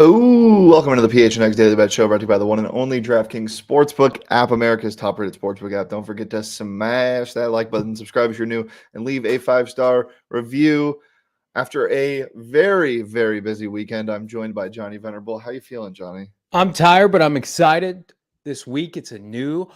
Oh, welcome into the PHNX Daily Bet Show, brought to you by the one and only DraftKings Sportsbook app, America's top-rated sportsbook app. Don't forget to smash that like button, subscribe if you're new, and leave a 5-star review. After a very, very busy weekend, I'm joined by Johnny Venerable. How you feeling, Johnny? I'm tired, but I'm excited. This week, it's a new.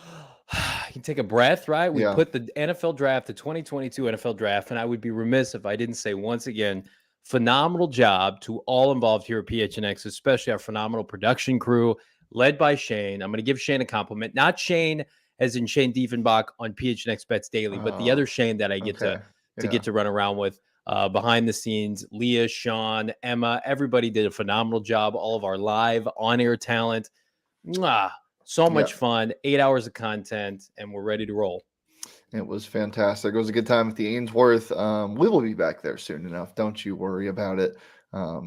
You can take a breath, right? We put the NFL draft, the 2022 NFL draft, and I would be remiss if I didn't say once again, phenomenal job to all involved here at PHNX, especially our phenomenal production crew led by Shane. I'm going to give Shane a compliment, not Shane as in Shane Diefenbach on PHNX Bets Daily, but the other Shane that I get to run around with. Behind the scenes, Leah, Sean, Emma, everybody did a phenomenal job. All of our live on-air talent. So much fun, 8 hours of content, and we're ready to roll. It was fantastic. It was a good time at the Ainsworth. We will be back there soon enough. Don't you worry about it. I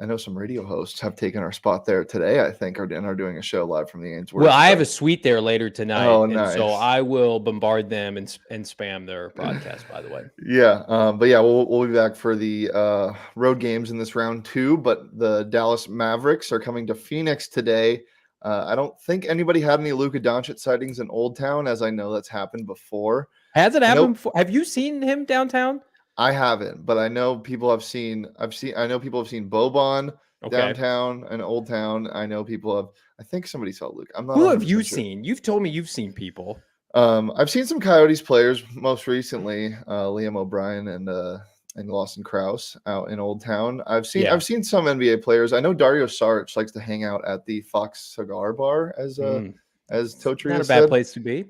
know some radio hosts have taken our spot there today, I think, and are doing a show live from the Ainsworth. Well, I have a suite there later tonight, nice. So I will bombard them and spam their broadcast, by the way. We'll be back for the road games in this round 2, but the Dallas Mavericks are coming to Phoenix today. I don't think anybody had any Luka Doncic sightings in Old Town, as I know that's happened before. Has it happened before? Have you seen him downtown? I haven't, but I know people have seen. I know people have seen Boban downtown and Old Town. I know people have. I think somebody saw Luke. I'm not. Who have you seen? You've told me you've seen people. I've seen some Coyotes players most recently. Liam O'Brien and Lawson Krause out in Old Town. I've seen some NBA players. I know Dario Saric likes to hang out at the Fox Cigar Bar as Totri not a bad place to be.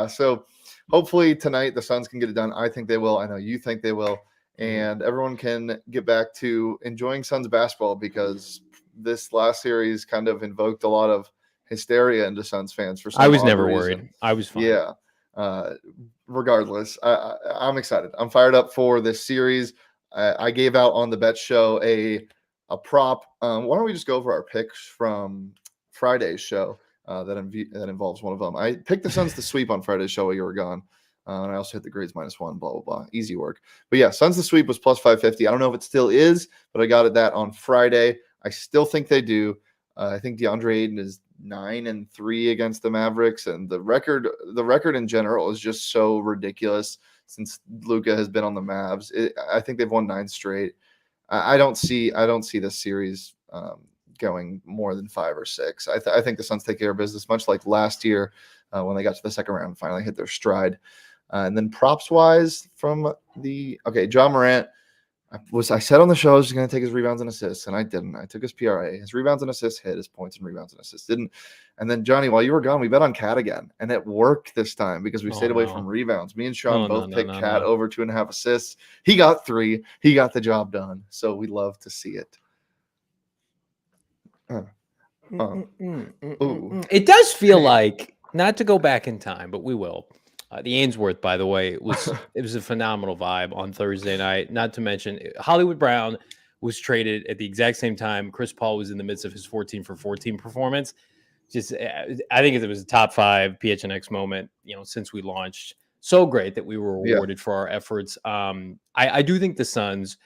So hopefully tonight the Suns can get it done. I think they will. I know you think they will. And everyone can get back to enjoying Suns basketball, because this last series kind of invoked a lot of hysteria into Suns fans for some I was never reason. worried. I was fine. Yeah. Regardless, I'm excited. I'm fired up for this series. I gave out on the bet show a prop. Why don't we just go over our picks from Friday's show that involves one of them. I picked the Suns to sweep on Friday's show while you were gone. And I also hit the grades -1, blah, blah, blah. Easy work. But yeah, Suns to sweep was plus 550. I don't know if it still is, but I got it that on Friday. I still think they do. I think DeAndre Ayton is 9-3 against the Mavericks, and the record in general is just so ridiculous since Luka has been on the Mavs. I think they've won 9 straight. I don't see this series going more than 5 or 6. I think the Suns take care of business, much like last year when they got to the second round and finally hit their stride. And then props wise from John Morant. I said on the show I was going to take his rebounds and assists, and I didn't. I took his PRA. His rebounds and assists hit. His points and rebounds and assists didn't. And then, Johnny, while you were gone, we bet on Cat again, and it worked this time because we stayed away from rebounds. Me and Sean both picked Cat over 2.5 assists. He got 3. He got the job done. So we love to see it. It does feel like, not to go back in time, but we will. The Ainsworth, by the way, it was a phenomenal vibe on Thursday night. Not to mention, Hollywood Brown was traded at the exact same time Chris Paul was in the midst of his 14 for 14 performance. I think it was a top 5 PHNX moment, since we launched. So great that we were rewarded for our efforts. I do think the Suns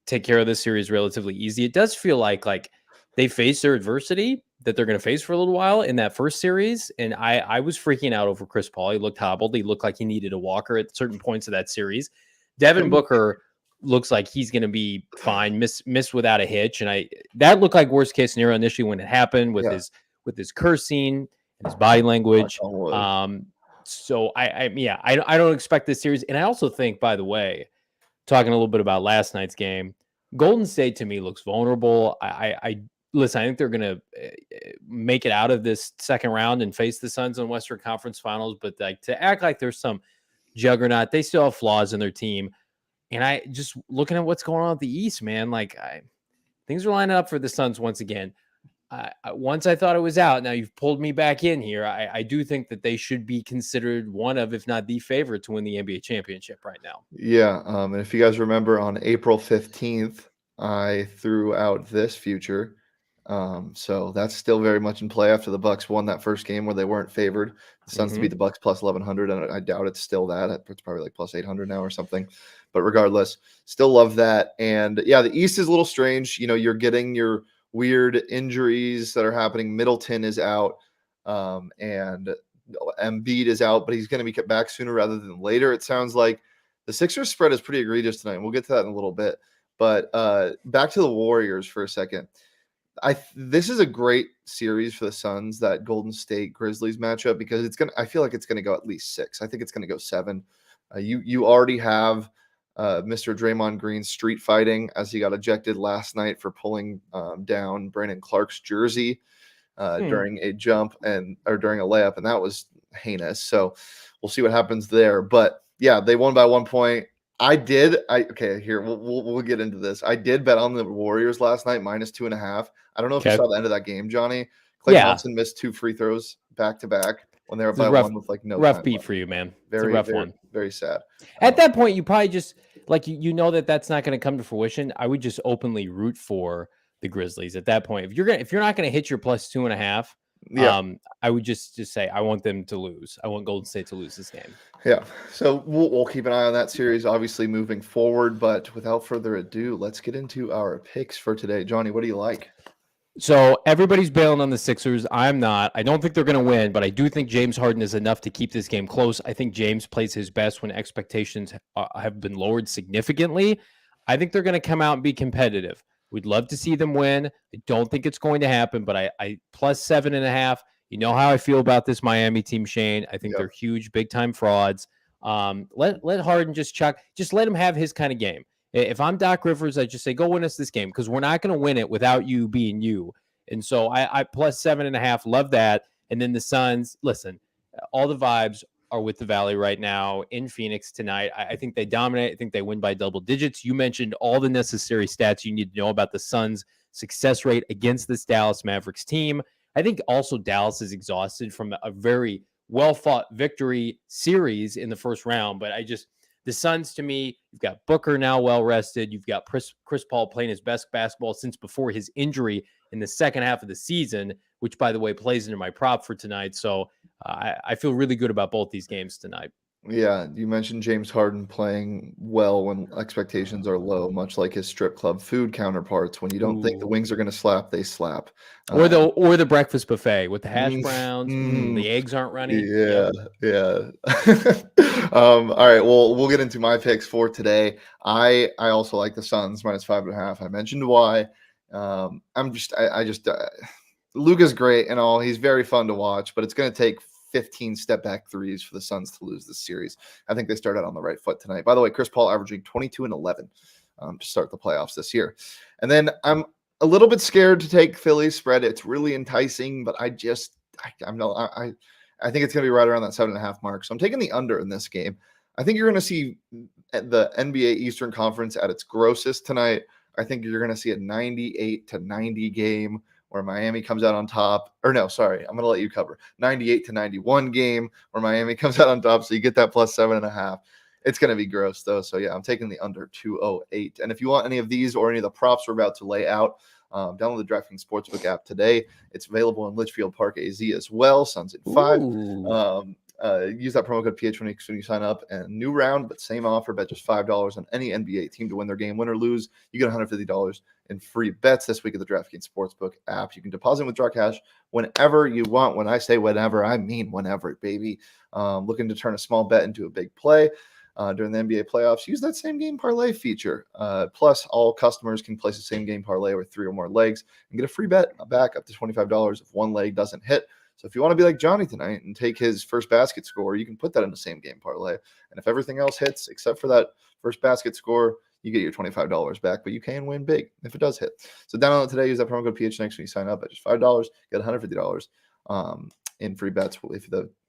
take care of this series relatively easy. It does feel like they face their adversity that they're going to face for a little while in that first series. And I was freaking out over Chris Paul. He looked hobbled. He looked like he needed a walker at certain points of that series. Devin Booker looks like he's going to be fine, miss without a hitch. And that looked like worst case scenario initially when it happened with his cursing and his body language. So I don't expect this series. And I also think, by the way, talking a little bit about last night's game, Golden State to me looks vulnerable. Listen, I think they're going to make it out of this second round and face the Suns in Western Conference Finals. But to act like there's some juggernaut, they still have flaws in their team. And I just looking at what's going on at the East, man, things are lining up for the Suns once again. Once I thought it was out, now you've pulled me back in here. I do think that they should be considered one of, if not the favorite, to win the NBA championship right now. Yeah, and if you guys remember, on April 15th, I threw out this future. So that's still very much in play after the Bucks won that first game where they weren't favored. The Suns to beat the Bucks plus 1,100, and I doubt it's still that. It's probably like plus 800 now or something. But regardless, still love that. And yeah, the East is a little strange. You're getting your weird injuries that are happening. Middleton is out, and Embiid is out, but he's going to be kept back sooner rather than later. It sounds like the Sixers spread is pretty egregious tonight. We'll get to that in a little bit. But back to the Warriors for a second. This is a great series for the Suns, that Golden State Grizzlies matchup, because I feel like it's gonna go at least 6. I think it's gonna go 7. You already have Mr. Draymond Green street fighting, as he got ejected last night for pulling down Brandon Clark's jersey during a jump or during a layup, and that was heinous. So we'll see what happens there. But yeah, they won by 1 point. Here we'll get into this. I did bet on the Warriors last night -2.5. I don't know if you saw the end of that game, Johnny. Klay Thompson missed 2 free throws back to back when they were up by 1 with like no rough time beat left. for you, man. Very it's a rough very, one. Very sad. At that point, you probably just like you know that's not going to come to fruition. I would just openly root for the Grizzlies at that point. If you're not going to hit your +2.5. I would just say I want them to lose. I want Golden State to lose this game. Yeah. So we'll keep an eye on that series, obviously moving forward. But without further ado, let's get into our picks for today. Johnny, what do you like? So everybody's bailing on the Sixers. I'm not. I don't think they're going to win, but I do think James Harden is enough to keep this game close. I think James plays his best when expectations have been lowered significantly. I think they're going to come out and be competitive. We'd love to see them win. I don't think it's going to happen, but I +7.5. You know how I feel about this Miami team, Shane. I think they're huge, big-time frauds. Let Harden just let him have his kind of game. If I'm Doc Rivers, I just say, go win us this game, because we're not going to win it without you being you. And so I +7.5, love that. And then the Suns, listen, all the vibes are with the Valley right now in Phoenix tonight. I think they dominate. I think they win by double digits. You mentioned all the necessary stats you need to know about the Suns' success rate against this Dallas Mavericks team. I think also Dallas is exhausted from a very well-fought victory series in the first round. But the Suns, to me, you've got Booker now well-rested. You've got Chris Paul playing his best basketball since before his injury in the second half of the season, which, by the way, plays into my prop for tonight. So I feel really good about both these games tonight. Yeah, you mentioned James Harden playing well when expectations are low, much like his strip club food counterparts. When you don't think the wings are going to slap, they slap. Or the breakfast buffet with the hash browns. The eggs aren't runny. Yeah. All right. Well, we'll get into my picks for today. I also like the Suns -5.5. I mentioned why. Luka's great and all. He's very fun to watch, but it's going to take 15 step back threes for the Suns to lose this series. I think they start out on the right foot tonight. By the way, Chris Paul averaging 22 and 11 to start the playoffs this year. And then I'm a little bit scared to take Philly's spread. It's really enticing, but I think it's going to be right around that 7.5 mark. So I'm taking the under in this game. I think you're going to see the NBA Eastern Conference at its grossest tonight. I think you're going to see a 98-90 game where Miami comes out on top. Or no, sorry, I'm going to let you cover. 98-91 game where Miami comes out on top, so you get that +7.5. It's going to be gross, though. So, yeah, I'm taking the under 208. And if you want any of these or any of the props we're about to lay out, download the DraftKings Sportsbook app today. It's available in Litchfield Park, AZ as well. Suns in 5. Use that promo code PHNX when you sign up. And new round, but same offer. Bet just $5 on any NBA team to win their game. Win or lose, you get $150 in free bets this week at the DraftKings Sportsbook app. You can deposit and withdraw cash whenever you want. When I say whenever, I mean whenever, baby. Looking to turn a small bet into a big play during the NBA playoffs, use that same game parlay feature. Plus, all customers can place the same game parlay with 3 or more legs and get a free bet back up to $25 if one leg doesn't hit. So if you want to be like Johnny tonight and take his first basket score, you can put that in the same game parlay. And if everything else hits except for that first basket score, you get your $25 back, but you can win big if it does hit. So download it today. Use that promo code PHNX when you sign up at just $5. Get $150 in free bets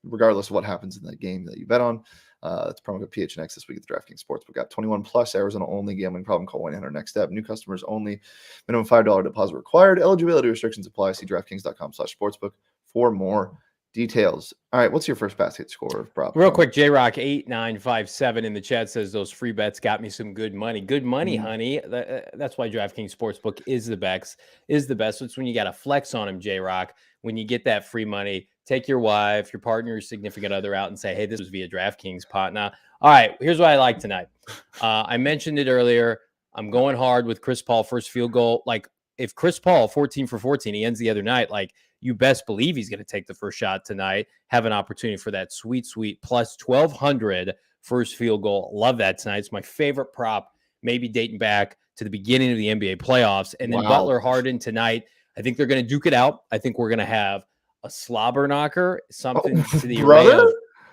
regardless of what happens in that game that you bet on. That's promo code PHNX this week at the DraftKings Sportsbook app. 21 plus, Arizona only. Gambling problem? Call 1-800-NEXT STEP. New customers only. Minimum $5 deposit required. Eligibility restrictions apply. See DraftKings.com/sportsbook for more details. All right, what's your first basket score of prop? Real quick, J-Rock 8957 in the chat says those free bets got me some good money. Good money, honey. That's why DraftKings Sportsbook is the best. It's when you got to flex on them, J-Rock. When you get that free money, take your wife, your partner, your significant other out and say, hey, this was via DraftKings, partner. All right, here's what I like tonight. I mentioned it earlier. I'm going hard with Chris Paul first field goal. Like, if Chris Paul 14 for 14, he ends the other night, like you best believe he's going to take the first shot tonight, have an opportunity for that sweet plus 1,200 first field goal. Love that tonight. It's my favorite prop, maybe dating back to the beginning of the NBA playoffs. And then Butler Harden tonight. I think they're going to duke it out. I think we're going to have a slobber knocker, something to the array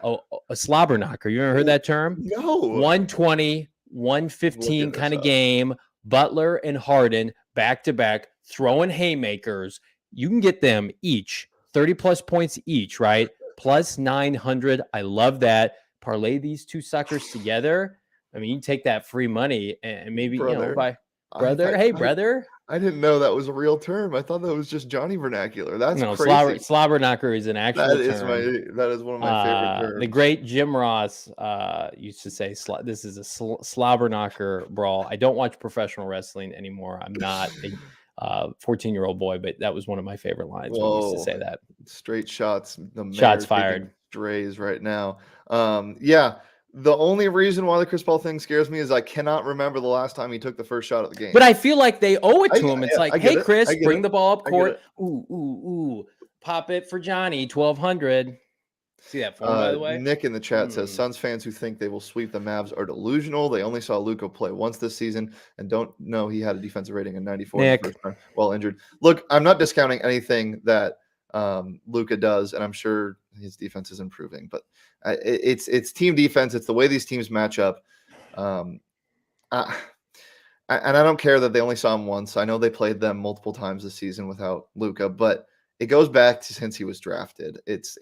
of a slobber knocker. You ever heard that term? No. 120, 115 kind of game. Butler and Harden back to back throwing haymakers. You can get them each 30 plus points each, right? Plus 900. I love that. Parlay these two suckers together. I mean, you can take that free money and maybe, brother. By brother. Hey, brother. I didn't know that was a real term. I thought that was just Johnny vernacular. That's crazy. Slobber knocker is an actual term. That is one of my favorite terms. The great Jim Ross used to say, this is a slobber knocker brawl. I don't watch professional wrestling anymore. I'm not a 14-year-old boy, but that was one of my favorite lines when he used to say that. Straight shots. Shots fired. Strays right now. Yeah. The only reason why the Chris Paul thing scares me is I cannot remember the last time he took the first shot of the game. But I feel like they owe it to him. It's like, hey, Chris, bring the ball up court. Ooh. Pop it for Johnny, 1,200. See that form, by the way? Nick in the chat says, Suns fans who think they will sweep the Mavs are delusional. They only saw Luka play once this season and don't know he had a defensive rating of 94 Nick. in the first time while injured. Look, I'm not discounting anything that Luka does, and I'm sure his defense is improving, but it's team defense. It's the way these teams match up. And I don't care that they only saw him once. I know they played them multiple times this season without Luka, but it goes back to since he was drafted. It's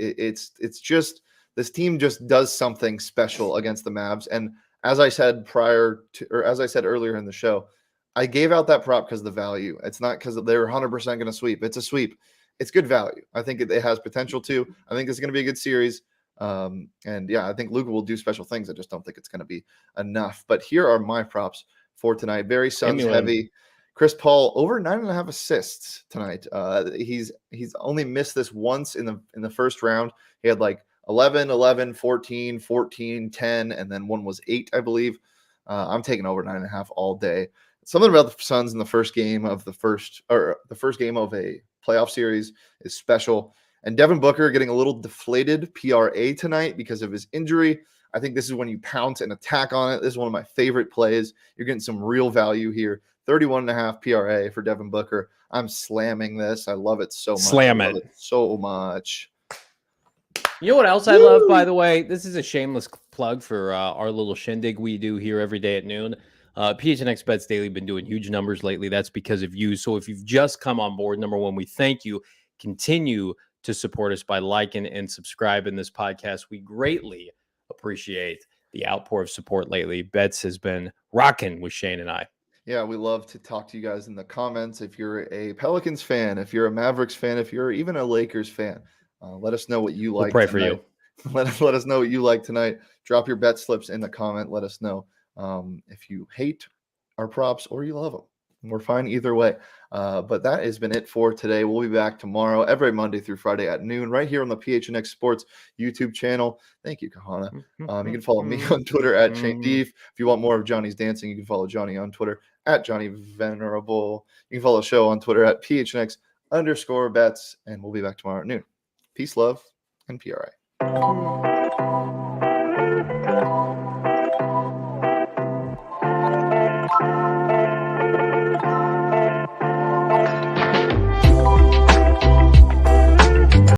just this team just does something special against the Mavs. And as I said earlier in the show, I gave out that prop because of the value. It's not because they're 100% going to sweep. It's a sweep. It's good value. I think it has potential to. I think it's going to be a good series. And yeah, I think Luka will do special things. I just don't think it's going to be enough. But here are my props for tonight. Very Suns heavy. Chris Paul over 9.5 assists tonight. He's only missed this once in the first round. He had like 11, 14, 14, 10, and then one was 8, I believe. I'm taking over 9.5 all day. Something about the Suns in the first game of the first game of a playoff series is special. And Devin Booker getting a little deflated PRA tonight because of his injury. I think this is when you pounce and attack on it. This is one of my favorite plays. You're getting some real value here. 31.5 PRA for Devin Booker. I'm slamming this. I love it so much. Slam it so much. You know what else I love, by the way? This is a shameless plug for our little shindig we do here every day at noon. PHNX Bets Daily been doing huge numbers lately. That's because of you. So if you've just come on board, number one, we thank you. Continue to support us by liking and subscribing this podcast. We greatly appreciate the outpour of support lately. Bets has been rocking with Shane and I. Yeah, we love to talk to you guys in the comments. If you're a Pelicans fan, if you're a Mavericks fan, if you're even a Lakers fan, let us know what you like. We'll pray for you. Let us know what you like tonight. Drop your bet slips in the comment. Let us know if you hate our props or you love them. We're fine either way. But that has been it for today. We'll be back tomorrow, every Monday through Friday at noon, right here on the PHNX Sports YouTube channel. Thank you, Kahana. You can follow me on Twitter at Shane Deef. If you want more of Johnny's dancing, you can follow Johnny on Twitter at Johnny Venerable. You can follow the show on Twitter at PHNX_bets. And we'll be back tomorrow at noon. Peace, love, and PRA.